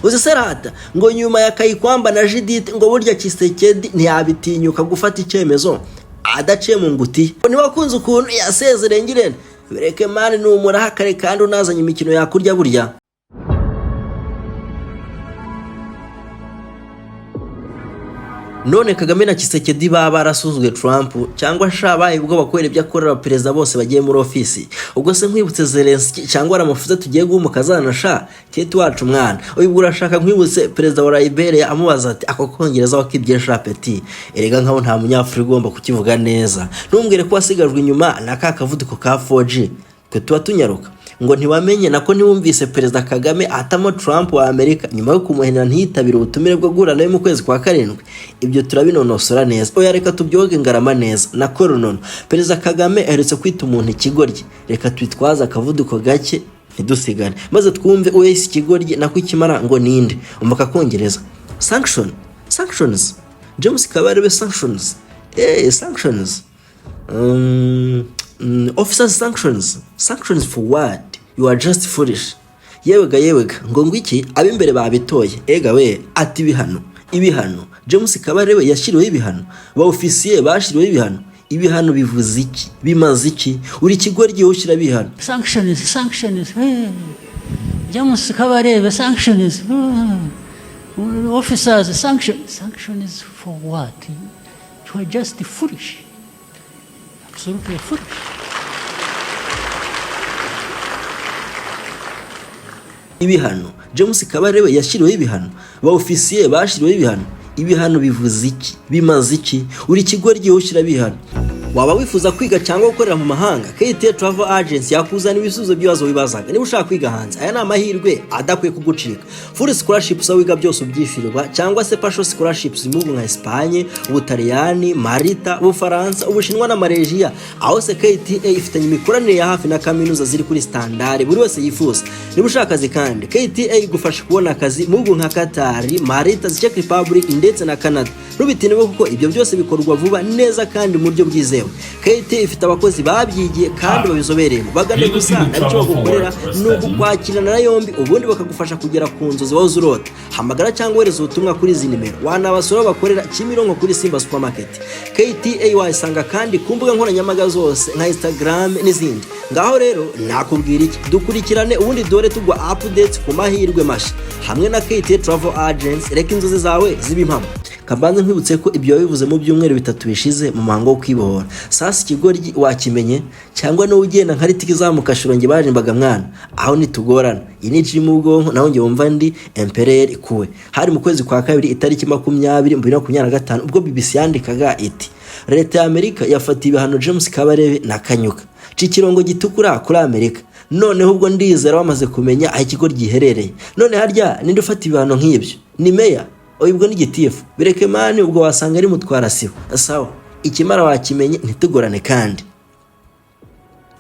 uzi serata ngo nyuma ya Kayikwamba na Judith ngo burya Kisekedi ntiyabitinyuka gufata icyemezo adaciye mu nguti. Nibakunze ukuntu yasezereye ngirene bireke mani numuraha kare kandi unazanye imikino yakurya burya. None Kagame na Kisekedi baba barasuzwe Trump cyangwa shabaye ubwo bakorera ibyo akorera perezida bose bagiye muri ofisi. Ubwo se nkwibutse Zelensky cyangwa aramufuza tugiye guhumukazana sha ketu wacu mwana. Uyibwo urashaka nkwibutse perezida wa Liberia amubaza ati ako kongereza wakibye sha petit. Erega nkaho nta munyafurika ugomba kukivuga neza. Ntumbwire ko wasigajwe inyuma na kakavuduko ka 4G. Twe tuba tunyaruka ngo ntibamenye nako ntiwumvise perezida Kagame atamo Trump wa Amerika nyuma yo kumuhenera ntiyitabira ubutumire bwo guhura nawe mu kwezi kwa karindwi. Ibyo turabinonosora neza. Oya reka tubyoge ngarama neza na koronono. Perezida Kagame aherutse kwita umuntu ikigoryi. Reka twitwaza akavuduko gake ntidusigane maze twumve wese ikigoryi nako ikimara ngo ninde umaka kongereza. Sanctions James Kabarebe Sanctions Sanctions officers sanctions for what? You are just foolish. Yewega ngo ngwiki abimbere babitoye ega we ati ibihano James Kabarebe yashiriwe ibihano ba officier bashiriwe ibihano bivuze iki bimaze iki uri kigoryi ushira bihano. Sanctions James Kabarebe sanctions officers sanctions for what? You are just foolish. Absolutely foolish. Ibihano James Kabarebe yashiriwe ibihano ba officier bashiriwe ibihano bivuze iki bimaze iki uri kigoryi ushira bihano. Waba wifuza kwiga cyangwa gukorera mu mahanga KT Travel Agency yakuzana ibisubizo by'ibibazo bibazaga. Niba ushaka kwiga hanze aya ni amahirwe adakwiye kugucika. Full scholarships wiga byose ubyifirwa cyangwa se partial scholarships mu nka Espagne, Ubutaliyani, Malta, Ubufaransa, Ubushinwa na Malaysia. Aho se KTA ifitanye imikoranire ya hafi na kaminuza ziri kuri standard buri wese yifuza. Niba ushaka akazi kandi KTA igufasha kubona akazi mu nka Qatar, Malta, Czech Republic ndetse na Canada. Rubitine kuko ibyo byose bikorwa vuba neza kandi mu buryo bwizewe. KT ifite abakozi babyigiye kandi babizobereye bagane gusa aricyo bagukorera nuko kwakirana na yombi ubundi bakagufasha kugera ku nzozi waho zurota. Hamagara cyangwa wereza ubutumwa kuri izi nimero wanabasura bakorera Kimironko kuri Simba Supermarket. KTA wayisanga kandi ku mbuga nkoranyambaga zose nka Instagram n'izindi. Ngaho rero nakubwira iki dukurikirane ubundi dore tugwa updates ku mahirwe mashi hamwe na KT Travel Agency. Reka inzozi zawe zibimpamo. Kabanze nkwibutse ko ibyo bivuze mu byumweru 3 bishize mu mango wo kwibohora. Sasa ikigoryi wakimenye cyangwa no ugenda nka ritiki zamuka shironge barimbaga mwana aho nitugorana iniji mu bwonko naho nge wumva ndi empereur ikuwe. Hari mu kwezi kwa kabiri itariki 2025 ubwo BBC yandikaga iti leta ya Amerika yafatiye ibihano James Kabarebe na Kanyuka cikirongo gitukura kuri Amerika. Noneho ubwo ndizera bamaze kumenya aho ikigoryi giherereye. None harya ninde ufata ibihano nk'ibyo ni meya oyibwo ni gitifu bireke mani ubwo wasanga ari mutwara sibo. Sawa ikimara wakimenye ntitugorane kandi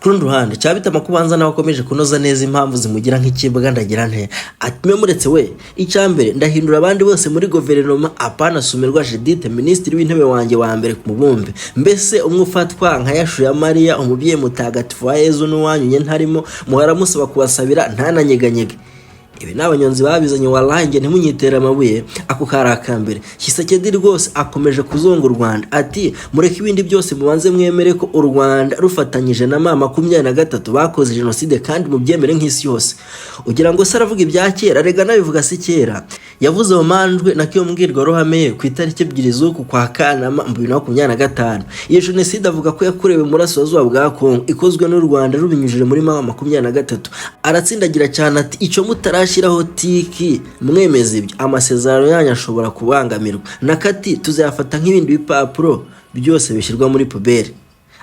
kurundi ruhande cyabitama kubanza nawe akomeje kunoza neza impamvu zimugira nk'ikibwa ndagira nte atime muretse we icyambere ndahindura abandi bose muri guverinoma apana sumirwa Judith ministri w'intebe wanjye wa mbere ku mubumbe mbese umwe ufatwa nka Yashu ya Maria umubyeyi mutagatifu wa Yezu n'uwanyunye ntarimo muharamusaba kubasabira ntananyeganyege. Ibi n'abanyonzi babizanye warange ntimunyitera amabuye ako karakambere. Kisekedi rwose akomeje kuzonga u Rwanda ati mureke ibindi byose mubanze mwemere ko u Rwanda rufatanyije na mama 23 bakoze genocide kandi mu byemere nk'isi yose. Ugira ngo saravuga ibya kera rega nabivuga si kera yavuze omanjwe nakiyo mbwirwa rohameye ku itariki 2 z'uku kwa Kanama 2025. Iyo genocide avuga ko yakorewe muri Burasirazuba bwa Kongo ikozwe n'u Rwanda rubinyujije muri mama 23. Aratsindagira cyane ati icyo mutarashiraho tiki mwemeza ibyo amasezerano yanyu ashobora kubangamirwa nakati tuzayafata nk'ibindi bipapuro byose bishyirwa muri pubere.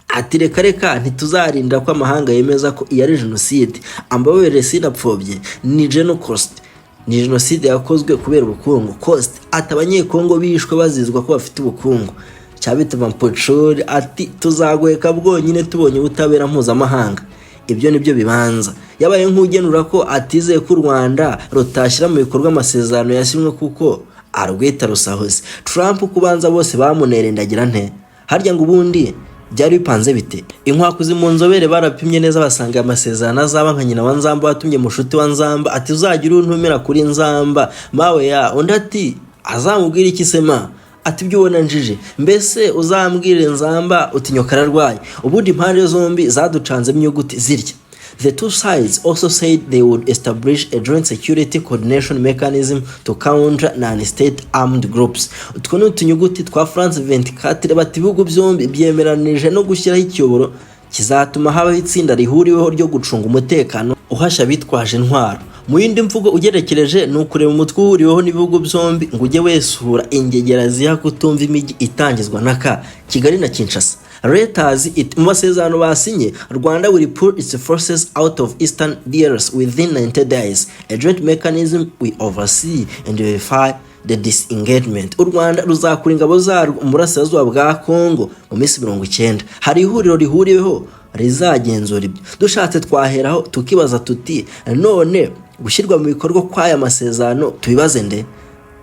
Ati reka ntituzarinda ko amahanga yemeza ko iya genocide ambabere sinapfobye ni genocide ni genocide yakozwe kubera ubukungu cost atabanyekongo bishwe bazizwa ko bafite ubukungu cyabituma Mpochori ati tuzagoheka bwonyine tubonye ubutabera mpuzamahanga. Ibyo nibyo bibanza yabaye nk'ugenura ko atizeye ko u Rwanda rutashyira mu bikorwa amasezerano yashyimwe kuko arwita rusahoze. Trump kubanza bose bamunere ndagira nte harya ngo ubundi byari bipanze bite? Inkwakuzi mu nzobere barapimye neza basanga amasezerano azaba nka nyina wa Nzamba watumye mushuti wa Nzamba ati uzagira untumira kuri Nzamba mawe ya undi ati azamubwira iki sema ati ibyo ubona njije mbese uzambwire Nzamba utinyoka ararwaye. Ubundi impande zombi zaducanzemo inyuguti zirya. The two sides also said they would establish a joint security coordination mechanism to counter non-state armed groups. Utwo ni utunyuguti twa France 24 bati ibihugu byombi byemeranije no gushyiraho ikiyoboro kizatuma habaho itsinda rihuriweho ryo gucunga umutekano uhasha bitwaje intwaro. Mu yindi mvugo ugerekereje ni ukureba umutwe uhuriweho n'ibihugu byombi ngo ujye wesura ingegera ziha kutumva imijyi itangizwa na Kigali na Kinshasa. Reuters mu masezerano basinye, Rwanda will pull its forces out of Eastern DRC within 90 days. A joint mechanism will oversee and verify the disengagement. U Rwanda ruzakura ingabo zarwo mu burasirazuba bwa Kongo mu minsi 90. Hari ihuriro rihuriweho rizagenzura ibyo. Dushatse twaheraho tukibaza tuti none gushyirwa mu bikorwa kw'aya masezerano tubibaze nde?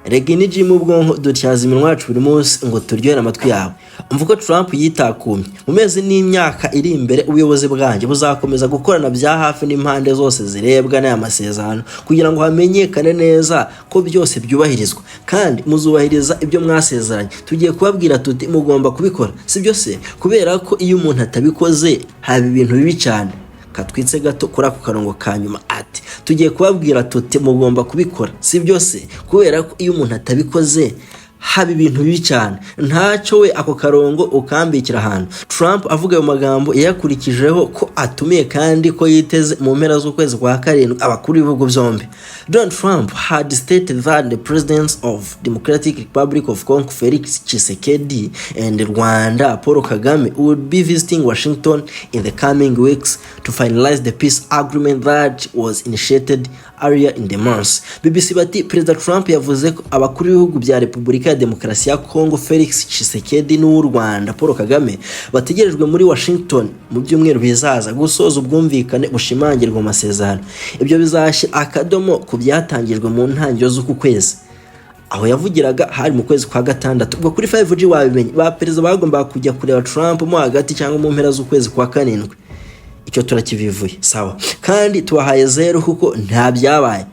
Rega iniji mu bwonko dutyaza iminwa yacu buri munsi ngo turyohere amatwi yawe. Umva ko Trump yitakumye. Mu mezi n'imyaka iri imbere ubuyobozi bwanjye buzakomeza gukorana bya hafi n'impande zose zirebwa n'aya masezerano kugira ngo hamenyekane neza ko byose byubahirizwa kandi muzubahiriza ibyo mwasezeranye. Tugiye kubabwira tuti mugomba kubikora, sibyo se? Kubera ko iyo umuntu atabikoze haba ibintu bibi cyane. Katwitse gato kuri ako karongo ka nyuma ati tugiye kubabwira tuti mugomba kubikora, sibyo se? Kubera ko iyo umuntu atabikoze haba ibintu bibi cyane. Ntacyo we ako karongo ukambikira ahantu. Trump avuga ayo magambo yakurikijeho ko atumiye kandi ko yiteze mu mpera z'ukwezi kwa karindwi abakuru b'ibihugu byombi. Donald Trump had stated that the presidents of Democratic Republic of Congo Felix Kisekedi and Rwanda Paul Kagame would be visiting Washington in the coming weeks to finalize the peace agreement that was initiated earlier in the month. BBC bati President Trump yavuze ko abakuru b'ibihugu bya Repubulika ya Demokarasi ya Congo Felix Kisekedi n'u Rwanda Paul Kagame bategerejwe muri Washington mu byumweru bizaza gusoza ubwumvikane bushimangirwa mu masezerano. Ibyo bizashyira akadomo ku byatangijwe mu ntangiriro z'uku kwezi. Aho yavugiraga hari mu kwezi kwa gatandatu. Ubwo kuri 5G wabimenye ba perezida bagomba kujya kureba Trump mu hagati cyangwa mu mpera z'ukwezi kwa karindwi. Icyo turakivivuye sawa kandi tubahaye 0 kuko nta byabaye.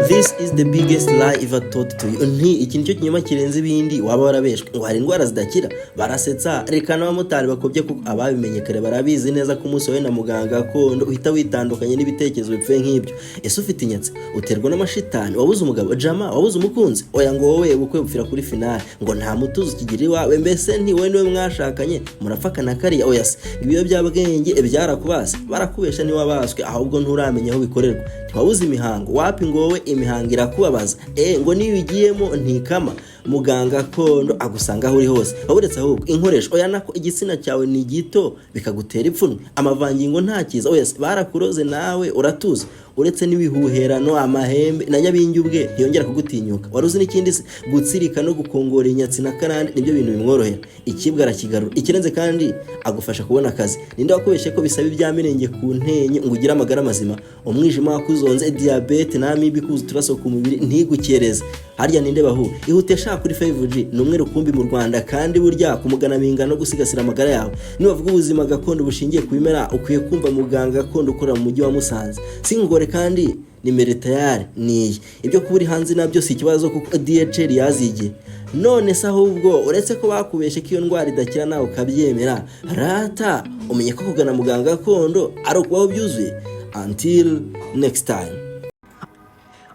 This is the biggest lie ever told to you. Iki nicyo kinyoma kirenze ibindi waba warabeshwe ngo hari indwara zidakira. Barasetsa reka n'abamotari bakobye kuko ababimenye kare barabizi neza ko umunsi wawe na muganga gakondo uhita witandukanye n'ibitekerezo bipfuye nk'ibyo. Ese ufite inyatsi uterwa n'amashitani, wabuze umugabo jama, wabuze umukunzi, oya ngo wowe ubukwe bupfira kuri finale ngo nta mutuzo kigira iwawe, mbese nti wowe niwe mwashakanye murafakana kariya, oya se ibiyo byabwenge byarakubase barakubesha ni wabaswe ahubwo nturamenya aho bikorerwa. Ntiwabuze imihango wapi ngo wowe imihango irakubabaza ngo niyo igiyemo ntikama muganga gakondo agusanga aho uri hose. Uretse ahubwo inkoresho oya nako igitsina cyawe ni gito bikagutera ipfunwe, amavangingo nta kiza, oya barakuroze nawe uratuza. Uretse n'ibihuherano amahembe na nyabingi ubwe ntiyongera kugutinyuka. Waruzi n'ikindi gutsirika no gukongora inyatsi na karande nibyo bintu bimworohera. Ikibwa arakigarura. Ikirenze kandi agufasha kubona akazi. Ninde wakubeshye ko bisaba ibyamirenge ku ntenye ngo ugire amagara mazima? Umwijima wakuzonze, diabete na amibi kuza turaso ku mubiri ntigukereze. Harya ninde bahu ihutesha kuri 5G numwe rukumbi mu Rwanda kandi burya kumugana minga no gusigasira amagara yawe. Nibavuga ubuzima gakondo bushingiye ku bimera ukwiye kumva muganga gakondo ukora mu mujyi wa Musanze. Singore kandi ni meritayari ni ibyo kuburi hanze nabyo si ikibazo kuko DHL yazigiye. None se ahubwo uretse ko bakubeshe ko iyo ndwara idakira nawe ukabyemera rata umenye ko kugana muganga gakondo ari ukubaho byuzuye. Until next time.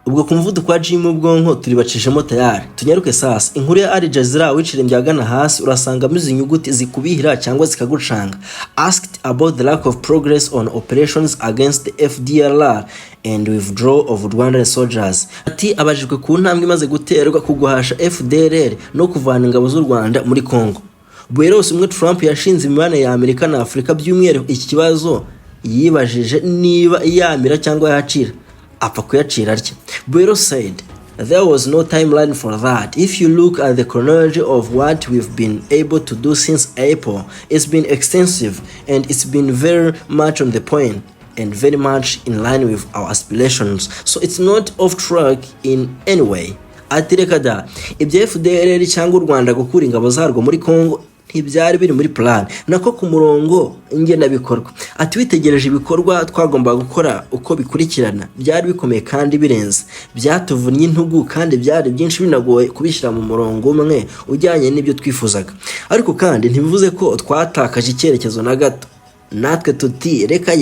Ubwo kumvuduko wa Jim ubwonko turibacishemo tayari. Tunyaruke sasa inkuru ya Al Jazeera wicire byagana hasi urasanga mizi nyuguti zikubihira cyangwa zikagucanga. Asked about the lack of progress on operations against the FDLR and withdrawal of Rwandan soldiers. Ati abajijwe ku ntambwe imaze guterwa kuguhasha FDLR no kuvana ingabo z'u Rwanda muri Kongo. Bwerose umwe Trump yashinze imibane ya Amerika na Afrika by'umwihariko iki kibazo yibajije niba yamira cyangwa yacira. Apfa kuyacira atya. Buero said there was no timeline for that. If you look at the chronology of what we've been able to do since April, it's been extensive and it's been very much on the point and very much in line with our aspirations. So it's not off track in any way. Ati reka da ibya FDLR cyangwa u Rwanda gukura ingabo zarwo muri Kongo ntibyari biri muri plan nako ku murongo ngendabikorwa. Ati witegereje ibikorwa twagomba gukora uko bikurikirana byari bikomeye kandi birenze, byatuvunnye intugu kandi byari byinshi binagoye kubishyira mu murongo umwe ujyanye n'ibyo twifuzaga. Ariko kandi ntibivuze ko twatakaje icyerekezo na gato. Natwe tuti reka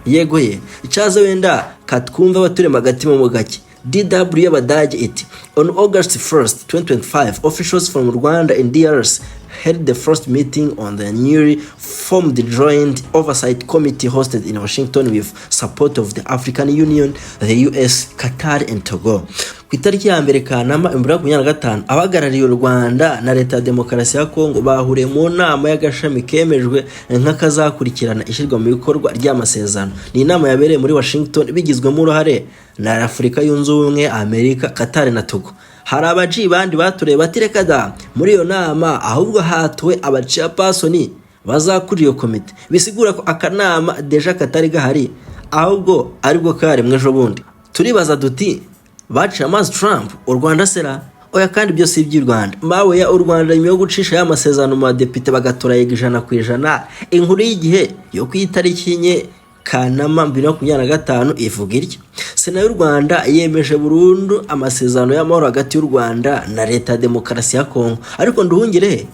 yego icaze wenda katwumva baturema agatima mu gake. DW y'Abadage iti on August 1st 2025 officials from Rwanda and DRC held the first meeting on the newly formed Joint Oversight Committee hosted in Washington with support of the African Union, the US, Qatar and Togo. Ku itariki ya mbere Kanama 2025 abahagarariye u Rwanda na Leta ya Demokarasi ya Kongo bahuriye mu nama y'agashami kemejwe nk'akazakurikirana ishyirwa mu bikorwa ry'amasezerano. Ni inama yabereye muri Washington bigizwemo uruhare na Afurika Yunze Ubumwe, Amerika, Qatar na Togo. Hari abaji bandi batureye batireka da muri iyo nama ahubwo hatuwe abachairpersoni bazakurira iyo komite. Bisigura ko akanama deja katari gahari ahubwo aribwo karemwe ejo bundi. Turibaza duti baciye amazi Trump u Rwanda sera oya kandi byo si iby'u Rwanda. Mawe ya u Rwanda nyuma yo gucisha y'amasezerano mu badepite bagatora 100%. Inkuru y'igihe yo ku itariki nye Kanama 2025 ivuga iryo Sena y'u Rwanda yemeje burundu amasezerano y'amahoro hagati y'u Rwanda na Leta ya Demokarasi ya Kongo. Ariko nduhungire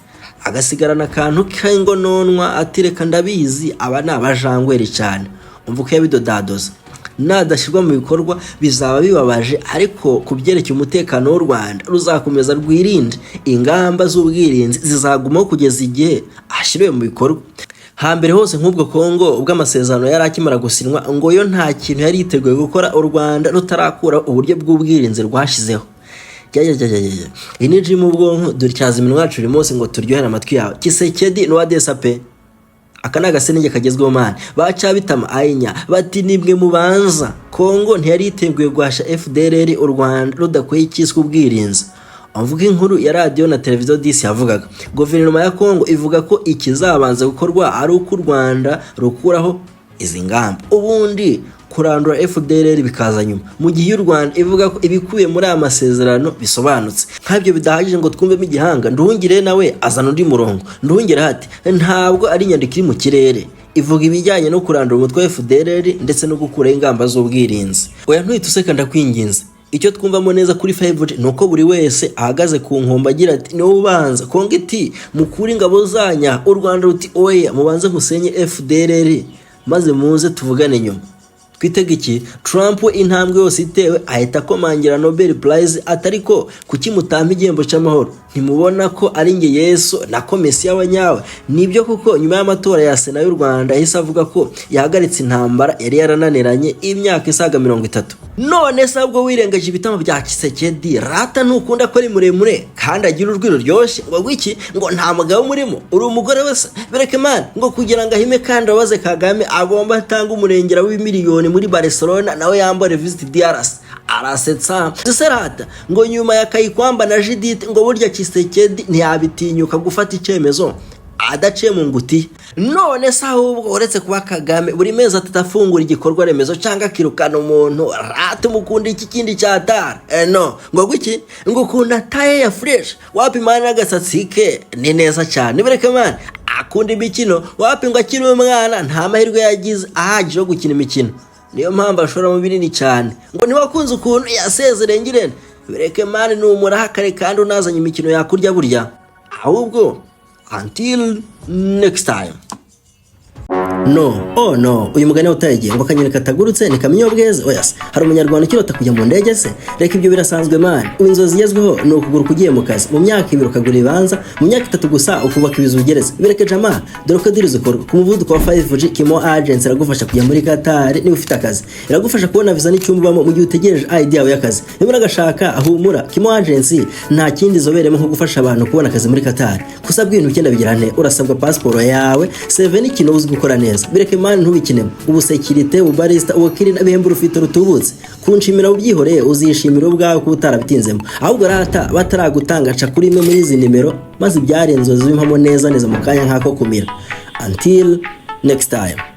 agasigarana akantu k'ingononwa atireka ndabizi aba nabajangweri cyane. Umvuka yabidodadoza nadashirwa mu bikorwa bizaba bibabaje, ariko kubyerekeye umutekano w'u Rwanda ruzakomeza rwirinde ingamba z'ubwirinzi zizagumaho kugeza igihe ashiriwe mu bikorwa. Hambere hose nk'ubwo Kongo ubwo amasezerano yari akimara gusinwa ngo yo nta kintu yari yiteguye gukora u Rwanda rutarakura uburyo bw'ubwirinzi rwashizeho. Iniji mu bwonko duricyaza iminwa yacu rimose ngo turyohere amatwi yawe. Kisekedi no wadesape akanaga senenge kagezweho man bacabitama ayinya bati nibwe mubanza Kongo ntiyari yiteguye guhasha FDLR u Rwanda rudakwiye ikiswe ubwirinzi. Avuga inkuru ya radio na televiziyo disi yavugaga guverinoma ya Kongo ivuga ko ikizabanza gukorwa ari uko u Rwanda rukuraho izi ngamba ubundi kurandura FDLR bikaza nyuma, mu gihe u Rwanda ivuga ko ibikuye muri aya masezerano bisobanutse. Nk'ibyo bidahagije ngo twumvemo igihanga, nduhungire nawe azana undi murongo. Nduhungire hati ntabwo ari inyandiko iri mu kirere ivuga ibijyanye no kurandura umutwe wa FDLR ndetse no gukuraho ingamba z'ubwirinzi. Oya ntwite useka ndakwinginze. Icyo twumvamo neza kuri 5G nuko buri wese ahagaze ku nkomba agira ati no ubanza Kongo iti mukuri ingabo zanya, u Rwanda ruti oya mubanze musenye FDLR maze muze tuvugane nyuma. Twitega iki? Trump intambwe yose itewe ahita komangira Nobel Prize atariko kuki mutamba igihembo cy'amahoro. Ntimubona ko ari nge Yesu na komisi y'abanyawe? Nibyo kuko nyuma y'amatora ya Sena y'u Rwanda yahise avuga ko yahagaritse intambara yari yarananiranye imyaka isaga 30. None sabwo wirengaje ibitamo bya Kisekedi rata ntukunda ko ari muremure kandi agira urwiro ryoshye ngo gwiki ngo nta mugabo murimo uri umugore wese bereke man ngo kugira ngo ahime kandi abaze Kagame agomba atanga umurengera w'imiliyoni muri Barcelona nawe yambare visit DRC arasetsa serata ngo nyuma ya Kayikwamba na Judith ngo burya Kisekedi ntiyabitinyuka gufata icyemezo adaciye mu nguti. None se ahubwo uretse kuba Kagame buri mezi atafungura igikorwa remezo cyangwa kirukana umuntu rata mukunda iki kindi cyatara no ngo gwiki ngo kunda taye ya fresh wapi mana n'agasatsi ke ni neza cyane bereke man akunda imikino wapi ngo akiri umwana nta mahirwe yagize ahagije yo gukina imikino, niyo mpamvu ashora mu binini cyane ngo ntiwakunze ukuntu yasezereye ngirene bereke man ni umurahakare kandi unazanye imikino yakurya burya. Ahubwo until next time. No, uyu mugani utayigiye ngo kanyene katagurutse ni kamenyo bweze. Oyas hari umunyarwanda kirota kujya mu ndege se, reka ibyo birasanzwe man. Inzozi yezweho no kugura kugiye mu kazi mu myaka 2 ukagura ibanza, mu myaka 3 gusa ukubaka ibizu ugereze. Bireke jama dore ko dirizo korwa ku muvuduko wa 5G. Kimo Agents iragufasha kujya muri Qatar niba ufite akazi, iragufasha kubona visa n'icyumbamo mu gihe utegereje ID yawe y'akazi. Niba uragashaka ahumura Kimo Agents nta kindi zoberemo nko gufasha abantu kubona akazi muri Qatar. Kusabwa ibintu bikenda bigirane, urasabwa passport yawe, 7 kino uzi gukora neza. Bireke man ntubikinemo ubu security ubarista ubukiri n'abihembo rufite rutubutse kunshimira ubyihoreye uzishimira ubwawe ko utarabitinzemo. Ahubwo rata bataragutanga ca kuri imwe muri izi nimero maze ibyarenzo zibimpamo neza mu kanya nkako kumira. Until next time.